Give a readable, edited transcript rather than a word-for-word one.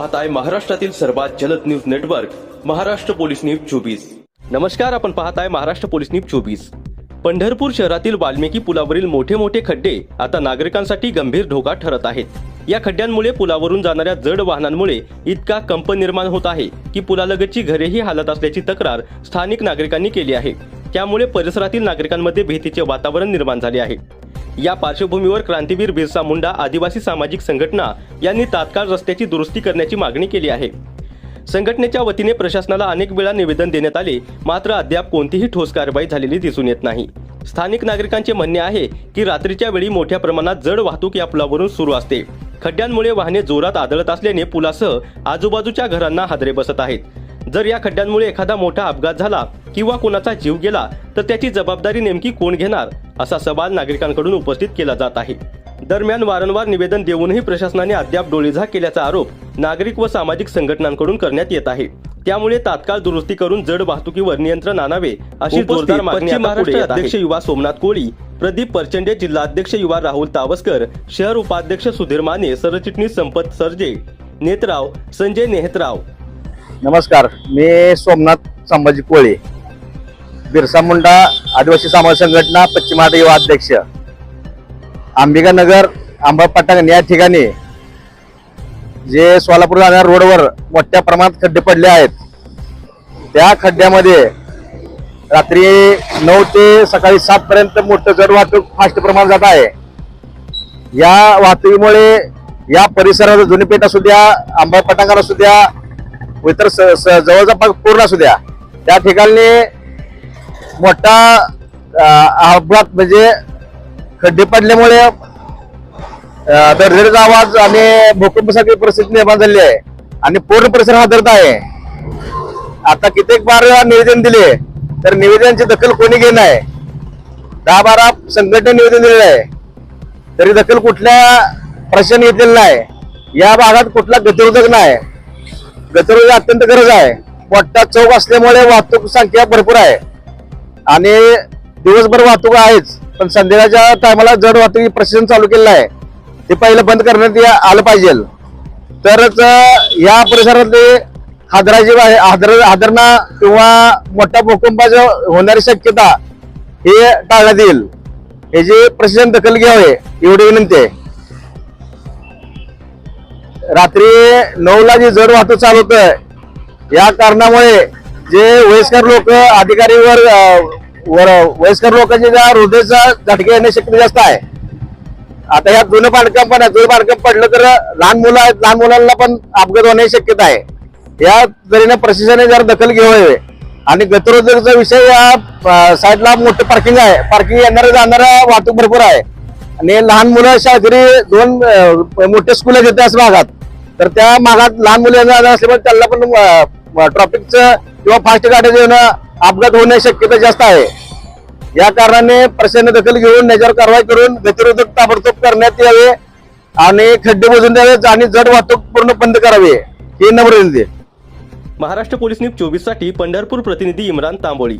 पाहत आहे महाराष्ट्रातील सर्वात जलद news network Maharashtra police news 24। नमस्कार, आपण पाहत आहे महाराष्ट्र पोलीस न्यूज 24। पंढरपूर शहरातील वाल्मिकी पुलावरील मोठे खड्डे आता नागरिकांसाठी गंभीर धोका ठरत आहेत। या खड्ड्यांमुळे पुलावरून जाणाऱ्या जड वाहनांमुळे इतका कंप निर्माण होत आहे की पुलालगतची घरेही हालत असल्याची तक्रार स्थानिक नागरिकांनी केली आहे। त्यामुळे परिसरातील नागरिकांमध्ये भीतीचे वातावरण निर्माण झाले आहे। या पार्श्वभूमीवर क्रांतीवीर बिरसा मुंडा आदिवासी सामाजिक संघटना यांनी तात्काळ रस्त्याची दुरुस्ती करण्याची मागणी केली आहे। संघटनेच्या वतीने प्रशासनाला अनेक वेळा निवेदन देण्यात आले, मात्र अद्याप कोणतीही ठोस कारवाई झालेली दिसून येत नाही। स्थानिक नागरिकांचे म्हणणे आहे की रात्रीच्या वेळी मोठ्या प्रमाणात जड वाहतूक या पुलावरून सुरू असते। खड्ड्यांमुळे वाहने जोरात आदळत असल्याने पुलासह आजूबाजूच्या घरांना हादरे बसत आहेत। जर या खड्ड्यांमुळे एखादा मोठा अपघात झाला किंवा कोणाचा जीव गेला तर त्याची जबाबदारी नेमकी कोण घेणार, असा सवाल नागरिकांकडून उपस्थित केला जात आहे। दरम्यान वारंवार निवेदन देऊनही प्रशासनाने अद्याप डोळीझाक केल्याचा आरोप नागरिक व सामाजिक संघटनांकडून करण्यात येत आहे। त्यामुळे तात्काळ दुरुस्ती करून जड वाहतुकीवर नियंत्रण आणावे अशी जोरदार मागणी महाराष्ट्र अध्यक्ष युवा सोमनाथ कोळी, प्रदीप परचंडे, जिल्हा अध्यक्ष युवा राहुल तावस्कर, शहर उपाध्यक्ष सुधीर माने, सरचिटणीस संपत सरजे, नेतराव संजय नेहतराव। नमस्कार, मी सोमनाथ संभाजी कोळे, बिरसा मुंडा आदिवासी समाज संघटना पश्चिम महाराष्ट्र युवा अध्यक्ष। अंबिकानगर आंबापाटण या ठिकाणी जे सोलापूर जाणाऱ्या रोडवर मोठ्या प्रमाणात खड्डे पडले आहेत, त्या खड्ड्यामध्ये रात्री 9 ते सकाळी 7 पर्यंत मोठं जड वाहतूक फास्ट प्रमाणात जात आहे। या वाहतुकीमुळे या परिसरात जुनी पेठ असू द्या, आंबापाटण असू द्या, इतर जवळचा भाग पूर्ण असू द्या, त्या ठिकाणी मोठा अपघात म्हणजे खड्डे पडल्यामुळे दरदरीचा आवाज आणि भूकंपासारखी परिस्थिती निर्माण झाली आहे आणि पूर्ण परिसर हादरत आहे। आता कित्येक बार निवेदन दिले तर निवेदनाची दखल कोणी घेत नाही। 10-12 संघटने निवेदन दिलेलं आहे तरी दखल कुठल्या प्रशासनाने घेतलेलं नाही। या भागात कुठला गतिरोधक नाही। गतिरोधक अत्यंत गरज आहे। मोठा चौक असल्यामुळे वाहतूक संख्या भरपूर आहे आणि दिवसभर वाहतूक आहेच, पण संध्याकाळच्या टायमाला जड वाहतूक प्रशासन चालू केलेलं आहे, ते पहिलं बंद करण्यात आलं पाहिजे, तरच या परिसरातले हादरणा किंवा मोठ्या भूकंपाची होणारी शक्यता हे टाळण्यात येईल। याची प्रशासन दखल घ्यावे एवढी विनंती आहे। रात्री 9ला जी जड वाहतूक चालू होतं, या कारणामुळे जे वयस्कर लोक अधिकारीवर वयस्कर लोकांचे ज्या हृदयाचा झटके येण्याची शक्यता जास्त आहे। आता या जुनं बांधकाम पण आहे, जुनं बांधकाम पडलं तर लहान मुलं आहेत, लहान मुलांना पण अपघात होण्याची शक्यता आहे। या तऱ्हेने प्रशासनाने जर दखल घ्यावी आणि गतिरोधकचा विषय या साईडला मोठं पार्किंग आहे, पार्किंग येणाऱ्या जाणाऱ्या वाहतूक भरपूर आहे आणि लहान मुलं शाळकरी 2 मोठे स्कूल आहेत त्याच भागात, तर त्या भागात लहान मुलं येणार असल्यामुळे त्यांना पण ट्रॅफिकचं किंवा फास्ट गाड्या येणं अपघात होण्याची शक्यता जास्त आहे। या कारणाने प्रशासनाने दखल घेऊन याच्यावर कारवाई करून गतिरोधक ताबडतोब करण्यात यावे आणि खड्डे बुजवून द्यावे आणि जड वाहतूक पूर्ण बंद करावी, ही नम्र विनंती। महाराष्ट्र पोलीस न्यूज 24 साठी पंढरपूर प्रतिनिधी इम्रान तांबोळी।